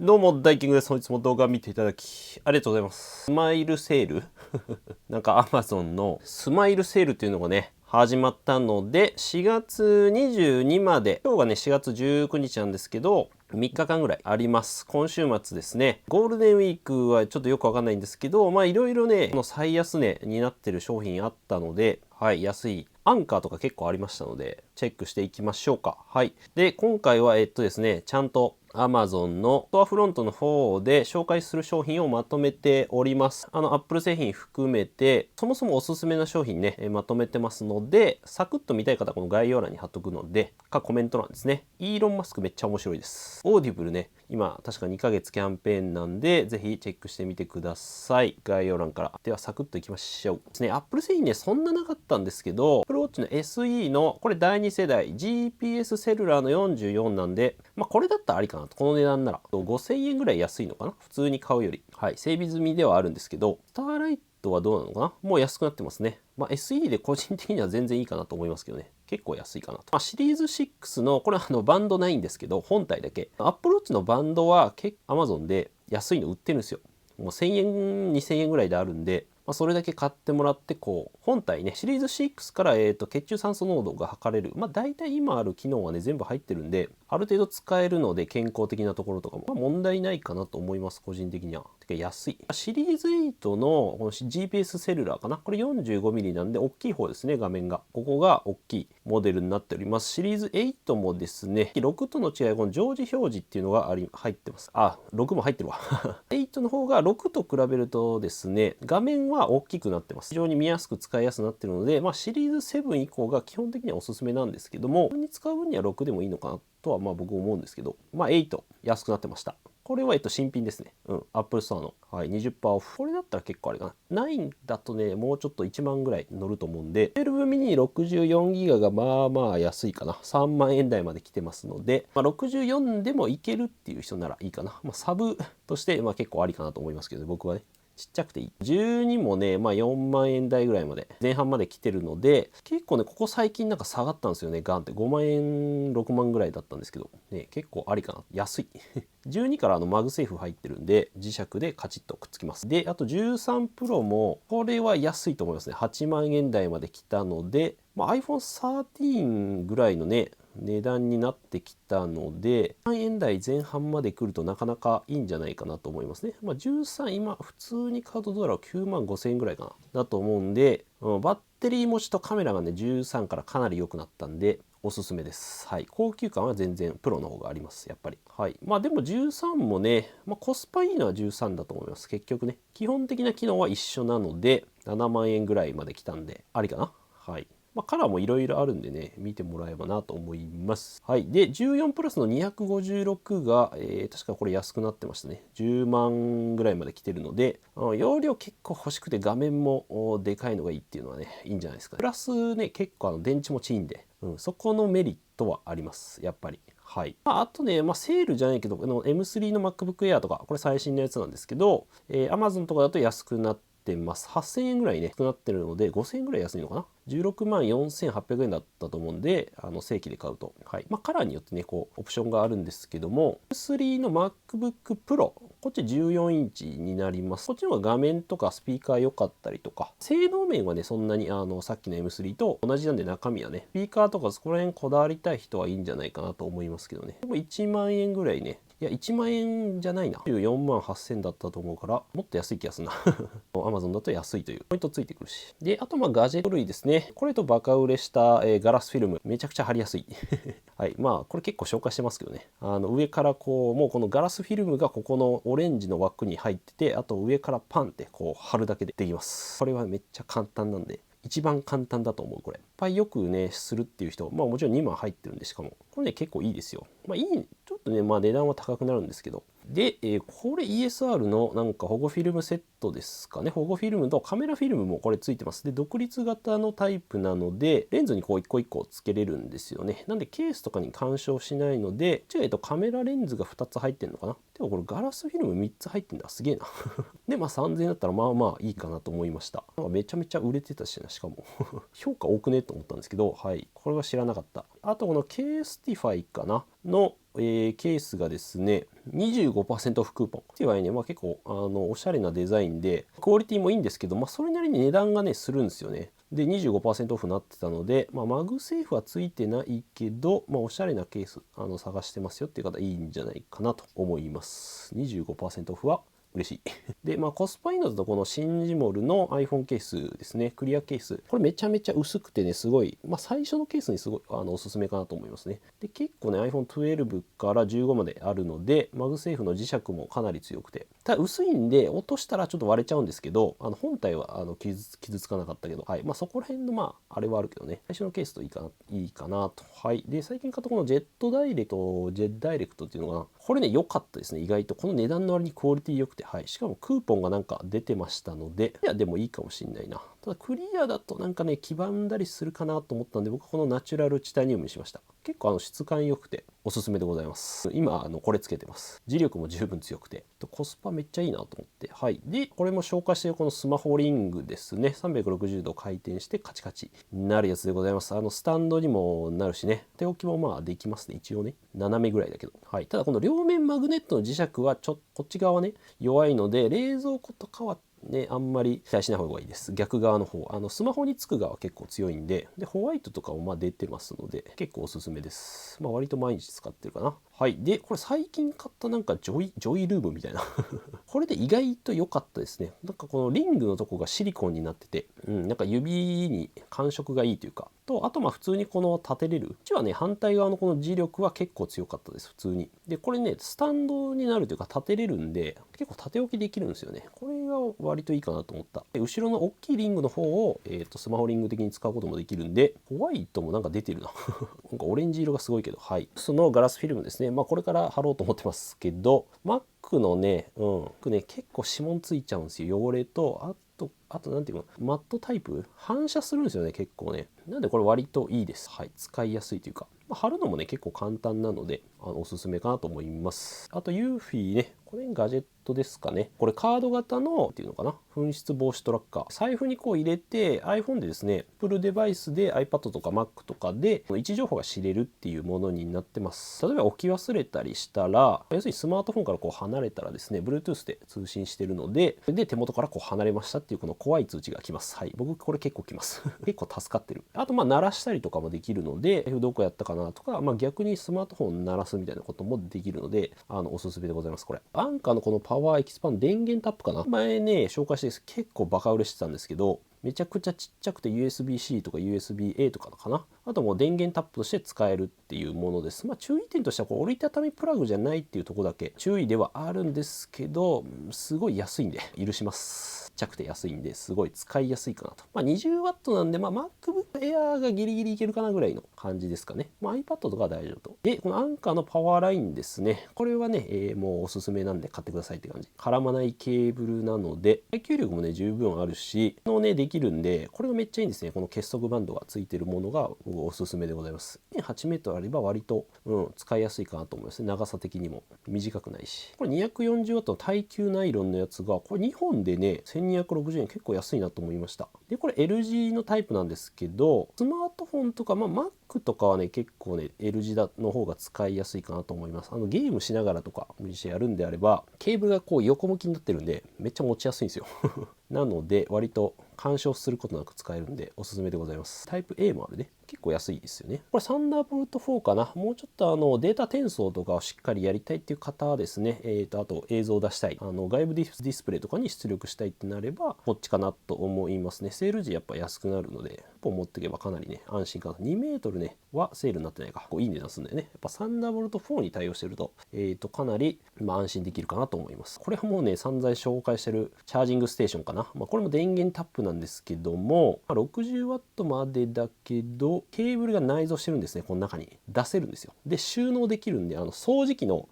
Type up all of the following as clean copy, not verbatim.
どうも、大キングです。本日も動画を見ていただき、ありがとうございます。スマイルセールなんか Amazon のスマイルセールっていうのがね、始まったので、4月22まで、今日がね、4月19日なんですけど、3日間ぐらいあります。今週末ですね。ゴールデンウィークはちょっとよくわかんないんですけど、まあいろいろね、この最安値になってる商品あったので、はい、安い。アンカーとか結構ありましたので、チェックしていきましょうか。はい。で、今回はですね、ちゃんと Amazon のストアフロントの方で紹介する商品をまとめております。Apple 製品含めて、そもそもおすすめな商品ね、まとめてますので、サクッと見たい方はこの概要欄に貼っとくので、コメント欄ですね。イーロン・マスクめっちゃ面白いです。オーディブルね、今確か2ヶ月キャンペーンなんで、ぜひチェックしてみてください。概要欄から。ではサクッといきましょう。ですね、Apple 製品ね、そんななかったんですけど、Apple Watch の SE の、これ第2世代、GPS セルラーの44なんで、まあこれだったらありかなと。この値段なら。5000円ぐらい安いのかな、普通に買うより。はい。整備済みではあるんですけど、スターライトはどうなのかな、もう安くなってますね。まあ SE で個人的には全然いいかなと思いますけどね。結構安いかなと。まあ、シリーズ6の、これはバンドないんですけど、本体だけ。Apple Watch のバンドはAmazon で安いの売ってるんですよ。もう1000円、2000円ぐらいであるんで、まあ、それだけ買ってもらって、こう、本体ね、シリーズ6から、血中酸素濃度が測れる。まあ、大体今ある機能はね、全部入ってるんで、ある程度使えるので、健康的なところとかも、まあ、問題ないかなと思います、個人的には。てか、安い。シリーズ8のこの GPS セルラーかな。これ 45mm なんで、大きい方ですね、画面が。ここが大きいモデルになっております。シリーズ8もですね、6との違い、この常時表示っていうのが入ってます。あ、6も入ってるわ。8の方が6と比べるとですね、画面は大きくなってます。非常に見やすく使いやすくなってるので、まあ、シリーズ7以降が基本的にはおすすめなんですけども、に使う分には6でもいいのかなとはまあ僕思うんですけど、まあ8安くなってました。これは新品ですね。うん。Apple Store の、はい、20%オフ。これだったら結構あれかな。9だとね、もうちょっと1万ぐらい乗ると思うんで、12ミニ 64GB がまあまあ安いかな。3万円台まで来てますので、まあ、64でもいけるっていう人ならいいかな。まあ、サブとして、まあ結構ありかなと思いますけど、僕はね。ちっちゃくていい。12もね、まあ4万円台ぐらいまで、前半まで来てるので、結構ね、ここ最近なんか下がったんですよね、ガンって。5万円、6万ぐらいだったんですけど、ね、結構ありかな。安い。12からマグセーフ入ってるんで、磁石でカチッとくっつきます。で、あと13 Pro も、これは安いと思いますね。8万円台まで来たので、まあ、iPhone 13ぐらいのね、値段になってきたので、3円台前半まで来るとなかなかいいんじゃないかなと思いますね。まあ、13、今、普通に買うとどうだろう、9万5千円ぐらいかな。だと思うんで、バッテリー持ちとカメラがね、13からかなり良くなったんで、おすすめです。はい。高級感は全然プロの方があります。やっぱり。はい。まあでも13もね、まあコスパいいのは13だと思います。結局ね。基本的な機能は一緒なので、7万円ぐらいまで来たんで、ありかな。はい。まあ、カラーもいろいろあるんでね、見てもらえばなと思います。はい。で、14プラスの256が、確かこれ安くなってましたね。10万ぐらいまで来てるので、容量結構欲しくて画面もでかいのがいいっていうのはね、いいんじゃないですか。プラスね、結構電池持ちいいんで、そこのメリットはあります。やっぱり。はい。あとね、まあ、セールじゃないけど、M3 の MacBook Air とか、これ最新のやつなんですけど、Amazon とかだと安くなってます。8000円ぐらいね、安くなってるので、5000円ぐらい安いのかな。16万4800円だったと思うんで、正規で買うと。はい。まあ、カラーによってね、こう、オプションがあるんですけども、M3 の MacBook Pro、こっち14インチになります。こっちの方が画面とかスピーカー良かったりとか、性能面はね、そんなに、さっきの M3 と同じなんで中身はね、スピーカーとかそこら辺こだわりたい人はいいんじゃないかなと思いますけどね。でも1万円ぐらいね、いや、1万円じゃないな。14万8000だったと思うから、もっと安い気がするな。Amazon だと安いというポイントついてくるし。で、あとガジェット類ですね。これとバカ売れした、ガラスフィルム。めちゃくちゃ貼りやすい。はい。まあ、これ結構紹介してますけどね。上からこう、もうこのガラスフィルムがここのオレンジの枠に入ってて、あと上からパンってこう貼るだけでできます。これはめっちゃ簡単なんで。一番簡単だと思う、これ。いっぱいよくね、するっていう人、まあもちろん2万入ってるんで、しかも。これね、結構いいですよ。まあいい、ちょっとね、まあ値段は高くなるんですけど。で、これ ESR のなんか保護フィルムセットですかね。保護フィルムとカメラフィルムもこれついてます。で、独立型のタイプなので、レンズにこう一個一個つけれるんですよね。なんでケースとかに干渉しないので、カメラレンズが2つ入ってるのかな。でもこれガラスフィルム3つ入ってんだ。すげえな。で、まあ3000円だったらまあまあいいかなと思いました。なんかめちゃめちゃ売れてたしな、しかも。評価多くねと思ったんですけど、はい。これは知らなかった。あとこの K-Stify かなの、ケースがですね、25% オフクーポン。っていう場合ね、結構おしゃれなデザインで、クオリティもいいんですけど、それなりに値段がね、するんですよね。で、25% オフになってたので、マグセーフはついてないけど、おしゃれなケース探してますよっていう方いいんじゃないかなと思います。25% オフは嬉しい。で、コスパいいのだとこのシンジモルの iPhone ケースですね。クリアケース。これめちゃめちゃ薄くてね、すごい、最初のケースにすごいおすすめかなと思いますね。で、結構ね、iPhone 12から15まであるので、マグセーフの磁石もかなり強くて。ただ薄いんで、落としたらちょっと割れちゃうんですけど、本体は傷つかなかったけど、はい。そこら辺のあれはあるけどね。最初のケースといいかなと。はい。で、最近買ったこのジェットダイレクトっていうのが、これね、良かったですね。意外と。この値段の割にクオリティ良くて、はい。しかもクーポンがなんか出てましたので、いや、でもいいかもしんないな。ただクリアだとなんかね、黄ばんだりするかなと思ったんで、僕はこのナチュラルチタニウムにしました。結構質感良くておすすめでございます。今これつけてます。磁力も十分強くて、コスパめっちゃいいなと思って、はい。で、これも紹介しているこのスマホリングですね。360度回転してカチカチなるやつでございます。スタンドにもなるしね、手置きもできますね。一応ね、斜めぐらいだけど、はい。ただこの両面マグネットの磁石はこっち側はね弱いので、冷蔵庫とかはね、あんまり期待しない方がいいです。逆側の方、スマホにつく側は結構強いんで、ホワイトとかも出てますので、結構おすすめです。割と毎日使ってるかな。はい。で、これ最近買ったなんかジョイルームみたいな。これで意外と良かったですね。なんかこのリングのとこがシリコンになってて、なんか指に感触がいいというか、あと普通にこの立てれる。こっちはね、反対側のこの磁力は結構強かったです、普通に。で、これね、スタンドになるというか立てれるんで、結構縦置きできるんですよね。これが割といいかなと思った。で、後ろの大きいリングの方を、スマホリング的に使うこともできるんで、ホワイトもなんか出てるな。なんかオレンジ色がすごいけど、はい。そのガラスフィルムですね。これから貼ろうと思ってますけど、Mac のね、結構指紋ついちゃうんですよ。汚れと、あとなんていうの、マットタイプ反射するんですよね、結構ね。なんでこれ割といいです。はい。使いやすいというか。貼るのもね、結構簡単なので、おすすめかなと思います。あと、ユーフィーね。これガジェットですかね。これカード型のっていうのかな、紛失防止トラッカー。財布にこう入れて iPhone でですね、Apple デバイスで iPad とか Mac とかで位置情報が知れるっていうものになってます。例えば置き忘れたりしたら、要するにスマートフォンからこう離れたらですね、Bluetooth で通信してるので、手元からこう離れましたっていうこの怖い通知が来ます。はい。僕これ結構来ます。結構助かってる。あと鳴らしたりとかもできるので、どこやったかなとか、逆にスマートフォン鳴らすみたいなこともできるので、おすすめでございます。これ。アンカーのこのパワーエキスパン電源タップかな、前ね、紹介して結構バカ売れしてたんですけど、めちゃくちゃちっちゃくて USB-C とか USB-A とかかな。あともう電源タップとして使えるっていうものです。注意点としてはこう折りたたみプラグじゃないっていうところだけ注意ではあるんですけど、すごい安いんで許します。ちっちゃくて安いんですごい使いやすいかなと。20W なんで、MacBook Air がギリギリいけるかなぐらいの感じですかね。iPad とかは大丈夫と。で、このアンカーのパワーラインですね。これはね、もうおすすめなんで買ってくださいって感じ。絡まないケーブルなので、耐久力もね、十分あるし、できるんで、これがめっちゃいいんですね。この結束バンドがついてるものがおすすめでございます。8メートルあれば割と、使いやすいかなと思いますね。長さ的にも短くないし。これ 240W の耐久ナイロンのやつが、これ2本でね、1260円結構安いなと思いました。で、これ L 字のタイプなんですけど、スマートフォンとか、Mac とかはね、結構ね、L 字の方が使いやすいかなと思います。ゲームしながらとか、無理してやるんであれば、ケーブルがこう横向きになってるんで、めっちゃ持ちやすいんですよ。なので、割と干渉することなく使えるんで、おすすめでございます。タイプ A もあるね。結構安いですよね。これサンダーボルト4かな。もうちょっとデータ転送とかをしっかりやりたいっていう方はですね、あと映像を出したい。外部ディスプレイとかに出力したいってなれば、こっちかなと思いますね。セール時やっぱ安くなるので、1本持っていけばかなりね、安心かな。2メートルね、はセールになってないか。いい値段するんだよね。やっぱサンダーボルト4に対応してると、かなり、安心できるかなと思います。これはもうね、散々紹介してるチャージングステーションかな。これも電源タップなんですけども、60W までだけど、ケーブルが内蔵してるんですね。この中に出せるんですよ。で、収納できるんで、掃除機の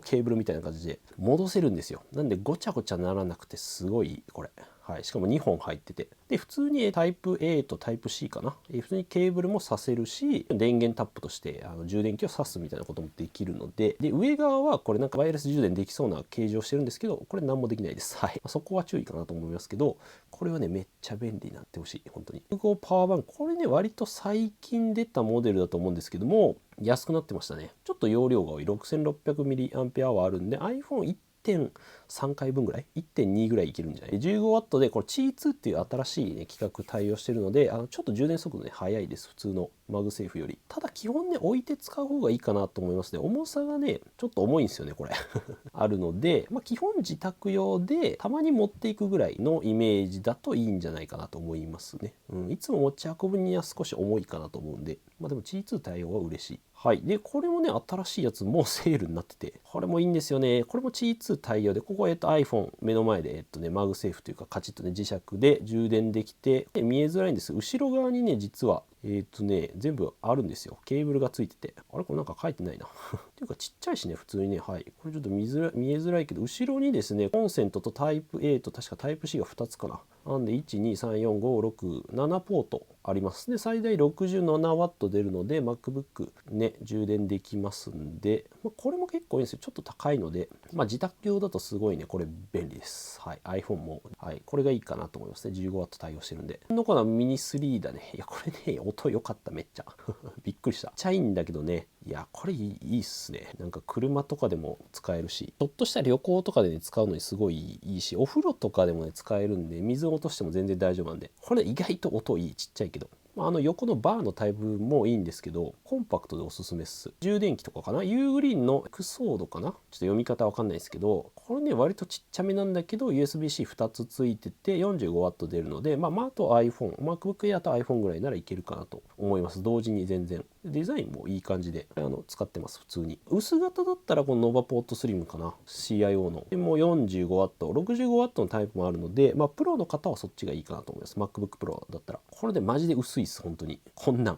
ケーブルみたいな感じで戻せるんですよ。なんでごちゃごちゃならなくてすごいこれはい、しかも2本入ってて、で普通にタイプ A とタイプ C かな、普通にケーブルも挿せるし、電源タップとして充電器を挿すみたいなこともできるので、上側はこれなんかワイヤレス充電できそうな形状してるんですけど、これ何もできないです。はい、そこは注意かなと思いますけど、これはねめっちゃ便利になってほしい本当に。複合パワーバンク、これね割と最近出たモデルだと思うんですけども、安くなってましたね。ちょっと容量が多い 6600mAh あるんで iPhone1.3 回分ぐらい 1.2 ぐらいいけるんじゃない。 15W でこれ Qi2 っていう新しい、ね、規格対応してるので、ちょっと充電速度ね速いです、普通のマグセーフより。ただ基本ね置いて使う方がいいかなと思いますね。重さがねちょっと重いんですよねこれあるので、基本自宅用でたまに持っていくぐらいのイメージだといいんじゃないかなと思いますね。いつも持ち運ぶには少し重いかなと思うんで、でも G2 対応は嬉しい。はい、でこれもね新しいやつもうセールになってて、これもいいんですよね。これも G2 対応で、ここiPhone 目の前でマグセーフというかカチッとね磁石で充電できて、見えづらいんです。後ろ側にね実は全部あるんですよ。ケーブルがついてて、あれこれなんか書いてないなっていうかちっちゃいしね普通にね。はい、これちょっと見えづらいけど、後ろにですねコンセントとタイプ A と確かタイプ C が2つかな。なんで1234567ポートあります。で最大 67W 出るので MacBook ね充電できますんで、これも結構いいんですよ。ちょっと高いので、自宅用だとすごいねこれ便利です。はい、iPhone も、はい、これがいいかなと思いますね。 15W 対応してるんで。のかなミニ3だね。いやこれね音良かった、めっちゃびっくりした。ちゃいいんだけどね、いやこれいいっすね。なんか車とかでも使えるし、ちょっとした旅行とかでね使うのにすごいいいし、お風呂とかでもね使えるんで、水を落としても全然大丈夫なんで、これ意外と音いい。ちっちゃいけど、横のバーのタイプもいいんですけど、コンパクトでおすすめっす。充電器とかかな、ユーグリーンのエクソードかな、ちょっと読み方わかんないですけど、これね割とちっちゃめなんだけど USB-C2 つついてて 45W 出るので、あと iPhone、MacBook Air と iPhone ぐらいならいけるかなと思います。同時に全然デザインもいい感じで使ってます。普通に薄型だったらこの Nova Port Slim かな、 CIO のでも 45W、65W のタイプもあるので、プロの方はそっちがいいかなと思います。 MacBook Pro だったらこれでマジで薄いです。本当にこんなん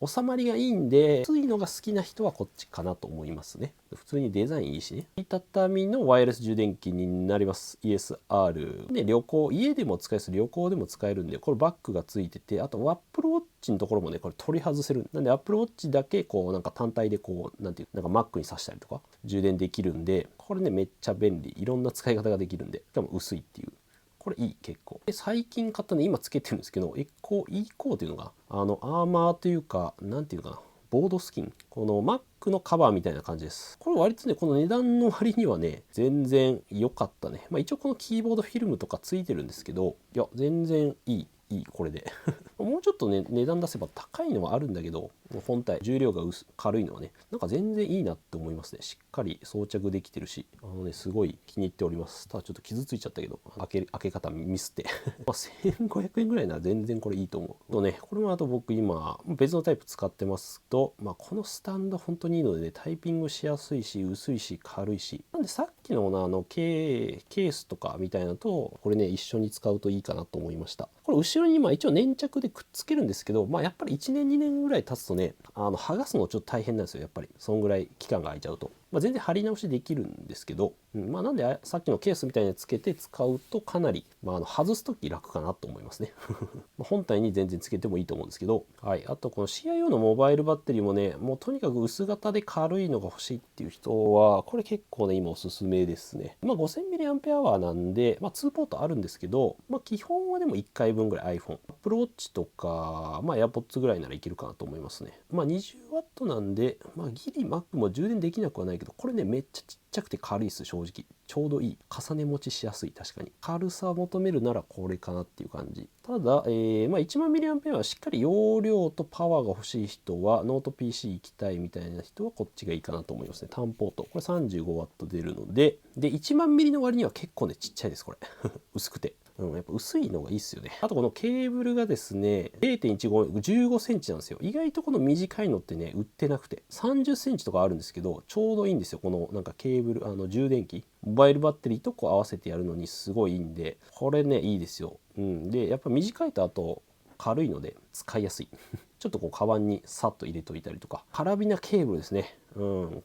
収まりがいいんで、薄いのが好きな人はこっちかなと思いますね。普通にデザインいいしね。折りたたみのワイヤレス充電器になります。 ESR で家でも使えるし旅行でも使えるんで、これバッグがついてて、あと Apple Watch のところもねこれ取り外せる。なんで Apple Watch だけなんか単体でなんか Mac に挿したりとか充電できるんで、これねめっちゃ便利。いろんな使い方ができるんで、しかも薄いっていう、これいい。結構で最近買ったね、今つけてるんですけど、エコーっていうのがアーマーというか、なんていうかな、ボードスキン、この Mac のカバーみたいな感じです。これ割とねこの値段の割にはね全然良かったね。一応このキーボードフィルムとかついてるんですけど、いや全然いいこれでもうちょっとね値段出せば高いのはあるんだけど、本体重量が軽いのはねなんか全然いいなって思いますね。しっかり装着できてるし、すごい気に入っております。ただちょっと傷ついちゃったけど、開け方ミスって1500円ぐらいなら全然これいいと思う。これもあと僕今別のタイプ使ってますと、このスタンド本当にいいのでね、タイピングしやすいし薄いし軽いし、なんでさっきのケースとかみたいなとこれね一緒に使うといいかなと思いました。これ後ろに一応粘着でくっつけるんですけど、やっぱり1年2年ぐらい経つとね剥がすのちょっと大変なんですよ。やっぱりそんぐらい期間が空いちゃうと、全然貼り直しできるんですけど、なんでさっきのケースみたいにつけて使うとかなり、外す時楽かなと思いますね本体に全然つけてもいいと思うんですけど、はい、あとこの CIO のモバイルバッテリーもね、もうとにかく薄型で軽いのが欲しいっていう人はこれ結構ね今おすすめですね。5000mAh なんで、2ポートあるんですけど、基本はでも1回分ぐらい iPhone、Apple Watch とか、AirPods ぐらいならいけるかなと思いますね。20W なんで、ギリ Mac も充電できなくはないけど、これねめっちゃちっちゃくて軽いです。正直ちょうどいい。重ね持ちしやすい。確かに軽さを求めるならこれかなっていう感じ。ただ、10000mAh はしっかり容量とパワーが欲しい人は、ノート PC 行きたいみたいな人はこっちがいいかなと思いますね。単ポートこれ 35W 出るので、10000mAh の割には結構ねちっちゃいですこれ薄くて。やっぱ薄いのがいいっすよね。あとこのケーブルがですね 0.15 15センチなんですよ。意外とこの短いのってね売ってなくて、30センチとかあるんですけど、ちょうどいいんですよ。このなんかケーブル充電器モバイルバッテリーと合わせてやるのにすごいいいんで、これねいいですよ。でやっぱ短いとあと軽いので使いやすいちょっとカバンにさっと入れといたりとか、カラビナケーブルですね。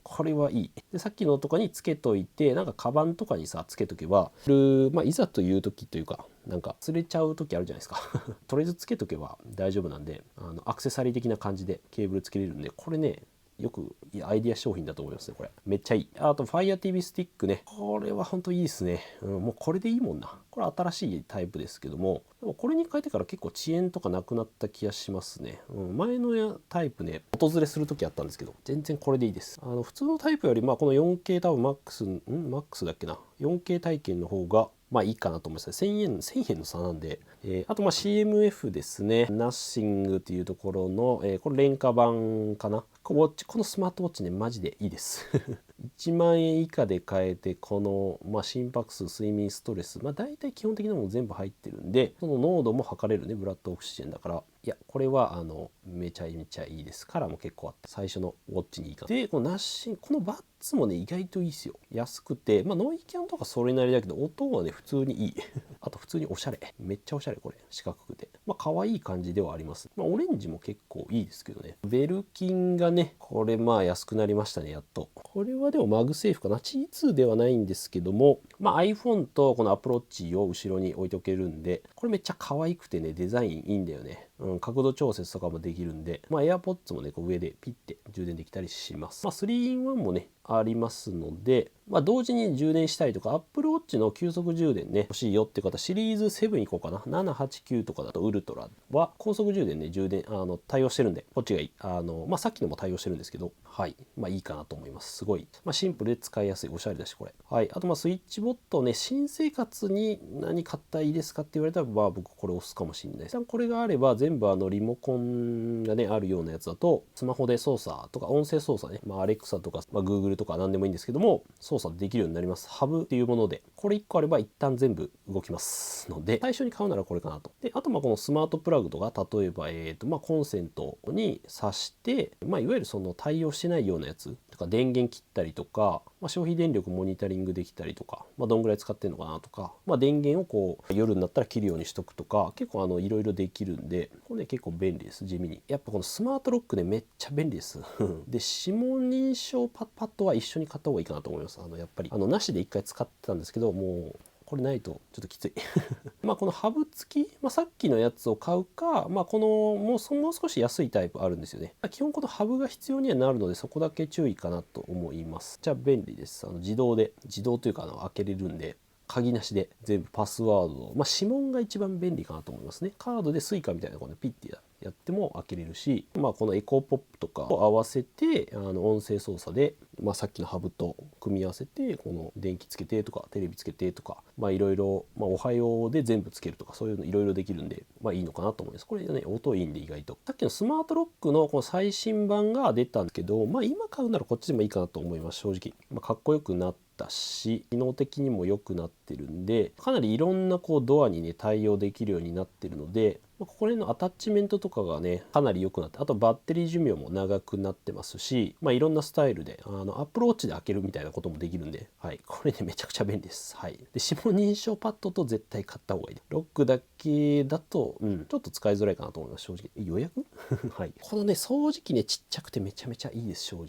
これはいい。でさっきのとかにつけといて、なんかカバンとかにさつけとけば、いざという時というか、なんか釣れちゃう時あるじゃないですかとりあえずつけとけば大丈夫なんで、アクセサリー的な感じでケーブルつけれるんで、これねよくアイディア商品だと思いますね。これめっちゃいい。あと Fire TV スティックね、これは本当いいですね。もうこれでいいもんな。これ新しいタイプですけども、でもこれに変えてから結構遅延とかなくなった気がしますね。前のタイプね訪れする時あったんですけど、全然これでいいです。普通のタイプよりこの 4K 多分マックスだっけな、 4K 体験の方がいいかなと思いますね。1000円の差なんで、あとCMF ですね。ナッシングっていうところの、これ廉価版かな。このスマートウォッチねマジでいいです1万円以下で買えて、この、心拍数、睡眠、ストレス、大体基本的なもの全部入ってるんで、その濃度も測れるね、ブラッドオキシジェンだから、いやこれはめちゃめちゃいいです。カラーも結構あって最初のウォッチにいいかな。でこのナッシング、このバッツもね意外といいですよ。安くて、ノイキャンとかそれなりだけど音はね普通にいいあと普通におしゃれ、めっちゃおしゃれ。これ四角くて可愛い感じではあります。オレンジも結構いいですけどね。ベルキンがね、これ安くなりましたね、やっと。これはでもマグセーフかな、 C2 ではないんですけども、iPhone とこのアプローチを後ろに置いておけるんで、これめっちゃ可愛くてね、デザインいいんだよね。角度調節とかもできるんで、AirPods もねこう上でピッて充電できたりします。3-in-1 もねありますので、同時に充電したいとか、Apple Watch の急速充電ね欲しいよっていう方、シリーズ7いこうかな。789とかだとウルトラは高速充電ね対応してるんで、こっちがいい。さっきのも対応してるんですけど、はい、いいかなと思います。すごい、シンプルで使いやすい、おしゃれだしこれ。はい、あとスイッチボットね、新生活に何買ったらいいですかって言われたら、僕これ押すかもしれないです。これがあれば全部リモコンがねあるようなやつだと、スマホで操作とか音声操作ね、Alexa とか、Google とか何でもいいんですけども、操作できるようになります。ハブっていうもので、これ1個あれば一旦全部動きますので、最初に買うならこれかなと。であとこのスマートプラグとか、例えばコンセントに挿して、いわゆるその対応してないようなやつとか、電源切ったりとか、消費電力モニタリングできたりとか、どんぐらい使ってるのかなとか、電源をこう夜になったら切るようにしとくとか、結構いろいろできるんで、これね結構便利です。地味にやっぱこのスマートロックねめっちゃ便利ですで指紋認証パッドは一緒に買った方がいいかなと思います。やっぱりなしで一回使ってたんですけど、もうこれないとちょっときついこのハブ付き、さっきのやつを買うか、このもう少し安いタイプあるんですよね。基本このハブが必要にはなるので、そこだけ注意かなと思います。じゃあ便利です。自動というか開けれるんで、鍵なしで全部パスワードを、指紋が一番便利かなと思いますね。カードでスイカみたいなこのピッてやっても開けれるし、このエコーポップとかを合わせて音声操作で、さっきのハブと組み合わせて、この電気つけてとかテレビつけてとか、いろいろ、おはようで全部つけるとか、そういうのいろいろできるんで、いいのかなと思います。これね音いいんで、意外とさっきのスマートロックのこの最新版が出たんですけど、今買うならこっちでもいいかなと思います。正直、かっこよくなったし、機能的にも良くなってるんで、かなりいろんなドアにね対応できるようになってるので、ここら辺のアタッチメントとかがねかなり良くなって、あとバッテリー寿命も長くなってますし、いろんなスタイルでアップルウォッチで開けるみたいなこともできるんで、はい、これねめちゃくちゃ便利です。はい、で指紋認証パッドと絶対買った方がいい。ロックだけだと、ちょっと使いづらいかなと思います、正直。予約はい、このね掃除機ねちっちゃくてめちゃめちゃいいです、正直。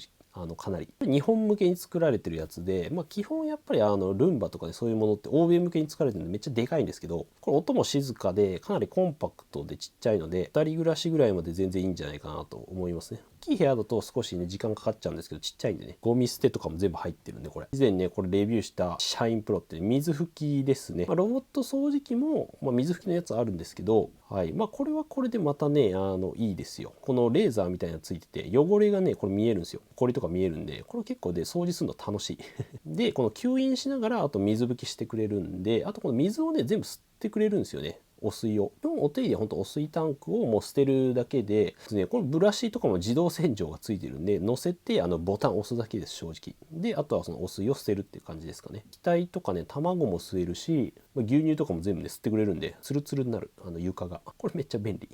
かなり日本向けに作られてるやつで、基本やっぱりルンバとかでそういうものって欧米向けに作られてるんでめっちゃでかいんですけど、これ音も静かでかなりコンパクトでちっちゃいので、2人暮らしぐらいまで全然いいんじゃないかなと思いますね。大きい部屋だと少しね時間かかっちゃうんですけど、ちっちゃいんでね、ゴミ捨てとかも全部入ってるんで、これ以前ねこれレビューしたシャインプロって、水拭きですね。ロボット掃除機も、水拭きのやつあるんですけど、はい、これはこれでまたねいいですよ。このレーザーみたいなのついてて、汚れがねこれ見えるんですよ。これとか見えるんで、これ結構で掃除するの楽しいでこの吸引しながらあと水拭きしてくれるんで、あとこの水をね全部吸ってくれるんですよね、お水を。お手入れは本当お水タンクをもう捨てるだけで、このブラシとかも自動洗浄がついてるんで、乗せてボタンを押すだけです、正直。であとはそのお水を捨てるっていう感じですかね。気体とかね卵も吸えるし、牛乳とかも全部ね吸ってくれるんで、ツルツルになる床が。これめっちゃ便利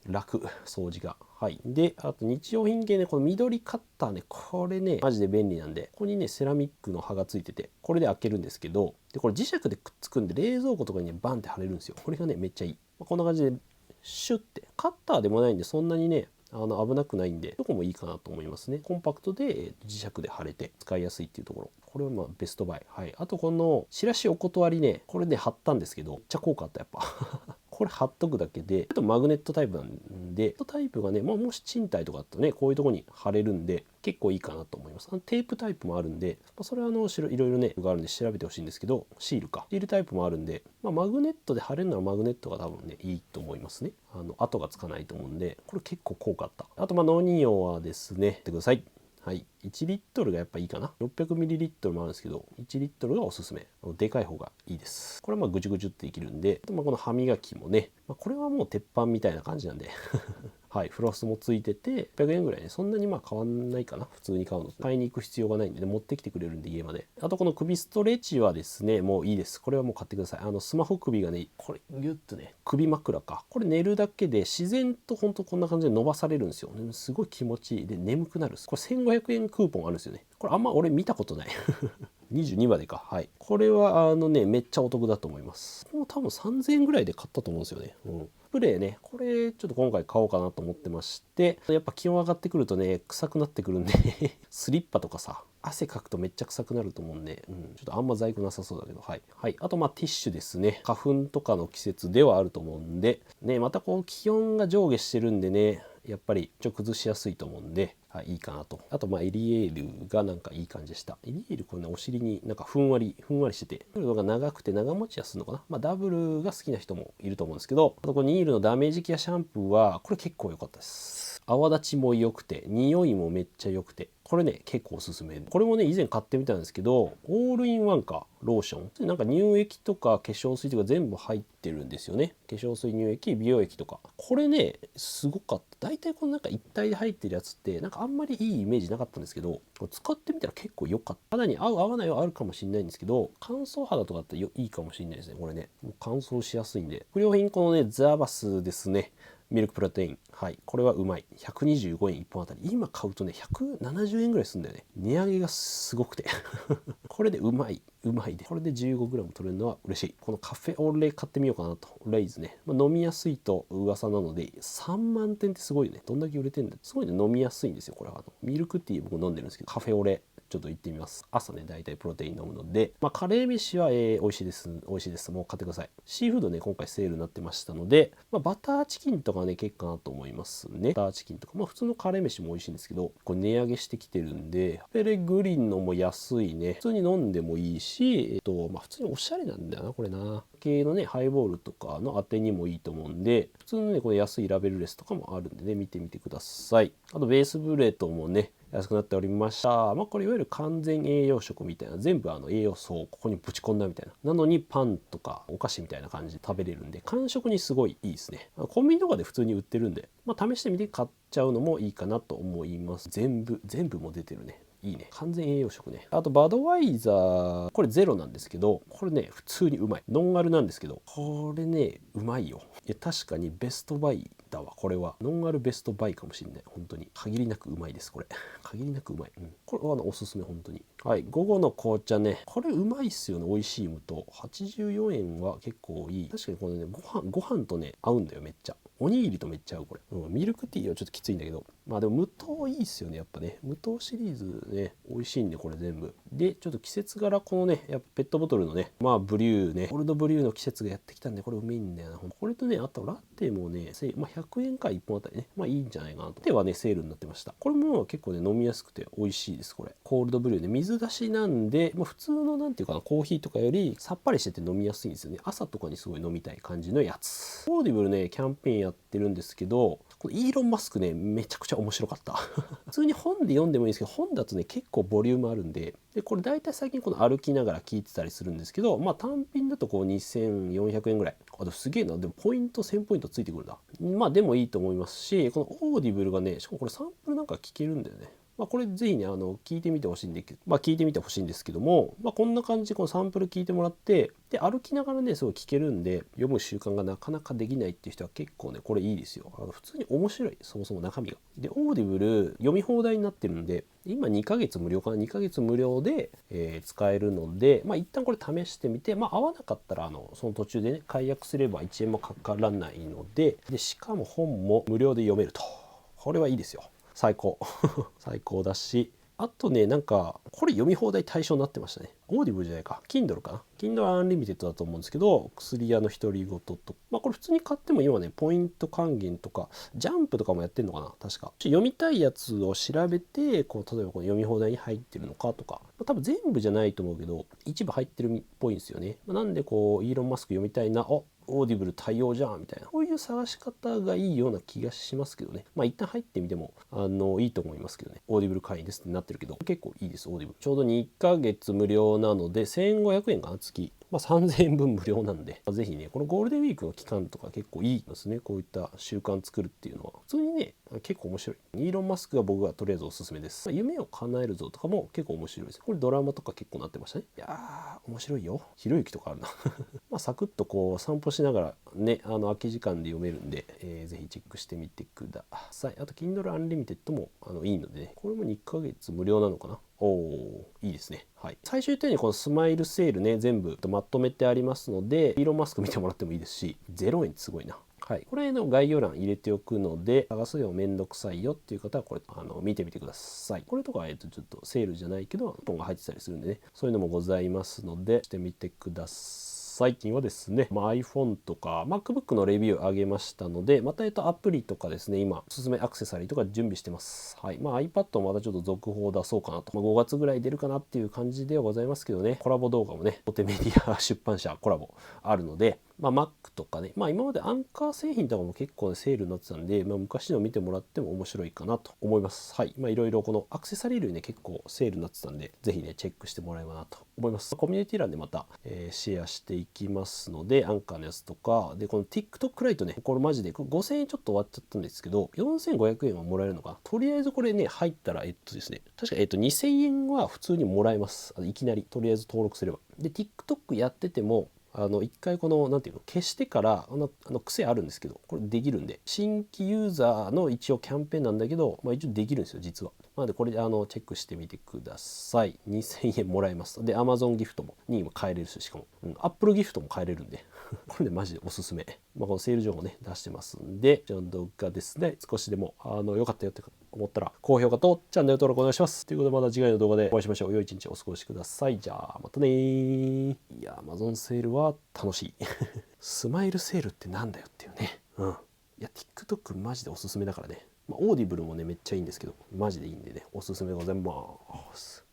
楽、掃除が。はい、であと日用品系ね、この緑カッターね、これねマジで便利なんで、ここにねセラミックの刃がついてて、これで開けるんですけど、でこれ磁石でくっつくんで、冷蔵庫とかにねバンって貼れるんですよ。これがねめっちゃいい。こんな感じでシュッて、カッターでもないんでそんなにね危なくないんで、どこもいいかなと思いますね。コンパクトで磁石で貼れて使いやすいっていうところ。これはまあベストバイ。はい。あとこのチラシお断りね、これね貼ったんですけど、めっちゃ効果あったやっぱ。これ貼っとくだけで、あとマグネットタイプなんで、タイプがね、もし賃貸とかだとね、こういうとこに貼れるんで、結構いいかなと思います。テープタイプもあるんで、それはいろいろね、があるんで調べてほしいんですけど、シールタイプもあるんで、マグネットで貼れるのはマグネットが多分ね、いいと思いますね。跡がつかないと思うんで、これ結構効果あった。あと、ノニオはですね、やってください。はい、1リットルがやっぱいいかな。600ミリリットルもあるんですけど、1リットルがおすすめ。でかい方がいいです。これはぐちゅぐちゅってできるんで、あとこの歯磨きもね、これはもう鉄板みたいな感じなんではい、フロスもついてて600円ぐらいね、そんなに変わんないかな。普通に買うのと買いに行く必要がないんでね、持ってきてくれるんで家まで。あとこの首ストレッチはですね、もういいです。これはもう買ってください。スマホ首がね、これギュッとね、首枕か、これ寝るだけで自然とほんとこんな感じで伸ばされるんですよ。すごい気持ちいいで眠くなる。これ1500円クーポンあるんですよね。これあんま俺見たことない22までか。はい。これはめっちゃお得だと思います。もう多分3000円ぐらいで買ったと思うんですよね。スプレーね、これちょっと今回買おうかなと思ってまして、やっぱ気温上がってくるとね、臭くなってくるんでスリッパとかさ、汗かくとめっちゃ臭くなると思うんで、ちょっとあんま在庫なさそうだけど、はい。はい。あとティッシュですね。花粉とかの季節ではあると思うんで、ね、またこう気温が上下してるんでね、やっぱり崩しやすいと思うんで、はい、いいかなと。あとエリエールがなんかいい感じでした。エリエールこれね、お尻になんかふんわりしてて、ニールが長くて長持ちはするのかな。ダブルが好きな人もいると思うんですけど、あとこのニールのダメージケアシャンプーはこれ結構良かったです。泡立ちも良くて、匂いもめっちゃ良くて、これね結構おすすめ。これもね以前買ってみたんですけど、オールインワンかローションなんか乳液とか化粧水とか全部入ってるんですよね。化粧水、乳液、美容液とか、これねすごかった。大体このなんか一体で入ってるやつってなんかあんまりいいイメージなかったんですけど、これ使ってみたら結構良かった。肌に合う合わないはあるかもしれないんですけど、乾燥肌とかだったらいいかもしれないですね。これねもう乾燥しやすいんで。不良品このねザバスですね、ミルクプロテイン。はい。これはうまい。125円1本あたり。今買うとね、170円ぐらいするんだよね。値上げがすごくて。これでうまい。うまいで。これで 15g 取れるのは嬉しい。このカフェオレ買ってみようかなと。レイズね。飲みやすいと噂なので、3万点ってすごいよね。どんだけ売れてんだよ。すごいね。飲みやすいんですよ。これはミルクティー僕飲んでるんですけど、カフェオレ。ちょっと行ってみます。朝ね、大体プロテイン飲むので、カレー飯は、美味しいです。美味しいです。もう買ってください。シーフードね、今回セールになってましたので、バターチキンとかね、結構かなと思いますね。バターチキンとか、普通のカレー飯も美味しいんですけど、これ値上げしてきてるんで、ペレグリンのも安いね。普通に飲んでもいいし、普通におしゃれなんだよな、これな。系のね、ハイボールとかの当てにもいいと思うんで、普通のね、この安いラベルレスとかもあるんでね、見てみてください。あと、ベースブレートもね、安くなっておりました。これいわゆる完全栄養食みたいな、全部栄養素をここにぶち込んだみたいな。なのにパンとかお菓子みたいな感じで食べれるんで、間食にすごいいいですね。コンビニとかで普通に売ってるんで、試してみて買っちゃうのもいいかなと思います。全部も出てるね。いいね。完全栄養食ね。あとバドワイザー、これゼロなんですけど、これね普通にうまい。ノンアルなんですけど、これねうまいよ。いや確かにベストバイだわ。これはノンアルベストバイかもしれない。本当に限りなくうまいです。これ限りなくうまい、これはおすすめ。本当に。はい。午後の紅茶ね、これうまいっすよね。美味しい無糖。84円は結構いい。確かにこれね、ご飯とね合うんだよ。めっちゃおにぎりとめっちゃ合うこれ、ミルクティーはちょっときついんだけど、でも無糖いいっすよね。やっぱね無糖シリーズね美味しいんで、これ全部でちょっと季節柄このねやっぱペットボトルのねブリューね、オールドブリューの季節がやってきたんで、これうめえんだよな。これとね、あとラテもね100円か1本あたりねいいんじゃないかなと。ラテはねセールになってました。これも結構ね飲みやすくて美味しいです。これコールドブリューね、水出しなんで、普通のなんていうかな、コーヒーとかよりさっぱりしてて飲みやすいんですよね。朝とかにすごい飲みたい感じのやつ。オーディブルねキャンペーンやってるんですけど、このイーロン・マスクねめちゃくちゃ面白かった普通に本で読んでもいいんですけど、本だとね結構ボリュームあるんで、これ大体最近この歩きながら聞いてたりするんですけど、単品だとこう2400円ぐらい。でもすげえな。でもポイント1000ポイントついてくるんだ。でもいいと思いますし、このオーディブルがね、しかもこれサンプルなんか聞けるんだよね。これぜひね聞いてみてほしいんで、聞いてみてほしいんですけども、こんな感じでこのサンプル聞いてもらって、で歩きながらねすごい聞けるんで、読む習慣がなかなかできないっていう人は結構ねこれいいですよ。普通に面白い、そもそも中身が。でオーディブル読み放題になってるんで、今2ヶ月無料かな、2ヶ月無料で、使えるので、一旦これ試してみて、合わなかったらその途中でね解約すれば1円もかからないので、しかも本も無料で読めると。これはいいですよ。最高最高だし、あとね、なんかこれ読み放題対象になってましたね。オーディブルじゃないか、 Kindle かな、 Kindle Unlimited だと思うんですけど、薬屋の独り言と、これ普通に買っても今ね、ポイント還元とかジャンプとかもやってんのかな、確か。読みたいやつを調べて、こう例えばこの読み放題に入ってるのかとか、多分全部じゃないと思うけど一部入ってるっぽいんですよね。なんでこうイーロン・マスク読みたいな、オーディブル対応じゃんみたいな、こういう探し方がいいような気がしますけどね。一旦入ってみてもいいと思いますけどね。オーディブル会員ですってなってるけど、結構いいです。オーディブルちょうど2ヶ月無料なので1500円かな、月。3000円分無料なんで、ぜひね、このゴールデンウィークの期間とか結構いいですね。こういった習慣作るっていうのは普通にね、結構面白い。イーロン・マスクが僕はとりあえずおすすめです。夢を叶えるぞとかも結構面白いです。これドラマとか結構なってましたね。いやー面白いよ。ひろゆきとかあるなサクッとこう散歩しながらね、空き時間で読めるんで、ぜひチェックしてみてください。あと Kindle Unlimited もいいのでね、これも2ヶ月無料なのかな。いいですね。はい。最初言ったようにこのスマイルセールね、全部まとめてありますので、イーロン・マスク見てもらってもいいですし、0円ってすごいな。はい、これの概要欄入れておくので、探すのめんどくさいよっていう方はこれ見てみてください。これとかはちょっとセールじゃないけど本が入ってたりするんでね、そういうのもございますのでしてみてください。最近はですね、iPhone とか MacBook のレビュー上げましたので、またアプリとかですね、今おすすめアクセサリーとか準備してます。はい。iPad もまたちょっと続報出そうかなと。5月ぐらい出るかなっていう感じではございますけどね、コラボ動画もね、大手メディア出版社コラボあるので、Mac とかね、今までアンカー製品とかも結構、ね、セールになってたんで、昔の見てもらっても面白いかなと思います。はい。いろいろこのアクセサリー類ね、結構セールになってたんで、ぜひね、チェックしてもらえばなと思います。コミュニティ欄でまた、シェアしていきますので、アンカーのやつとか、で、この TikTok ライトね、これマジで5000円ちょっと終わっちゃったんですけど、4500円はもらえるのかな。とりあえずこれね、入ったら、ですね、確か、2000円は普通にもらえます。いきなり、とりあえず登録すれば。で、TikTok やってても、一回このなんていうの消してから癖あるんですけど、これできるんで、新規ユーザーの一応キャンペーンなんだけど、一応できるんですよ実は。なのでこれチェックしてみてください。2000円もらえます。で Amazon ギフトにも買えれるし、しかも、Apple ギフトも買えれるんでこれでマジでおすすめ。このセール情報ね出してますんで、この動画ですね、少しでも良かったよって思ったら高評価とチャンネル登録お願いします。ということでまた次回の動画でお会いしましょう。良い一日お過ごしください。じゃあまたねー。いや Amazon セールは楽しいスマイルセールってなんだよっていうね。いや TikTok マジでおすすめだからね。オーディブルもねめっちゃいいんですけど、マジでいいんでね、おすすめでございます。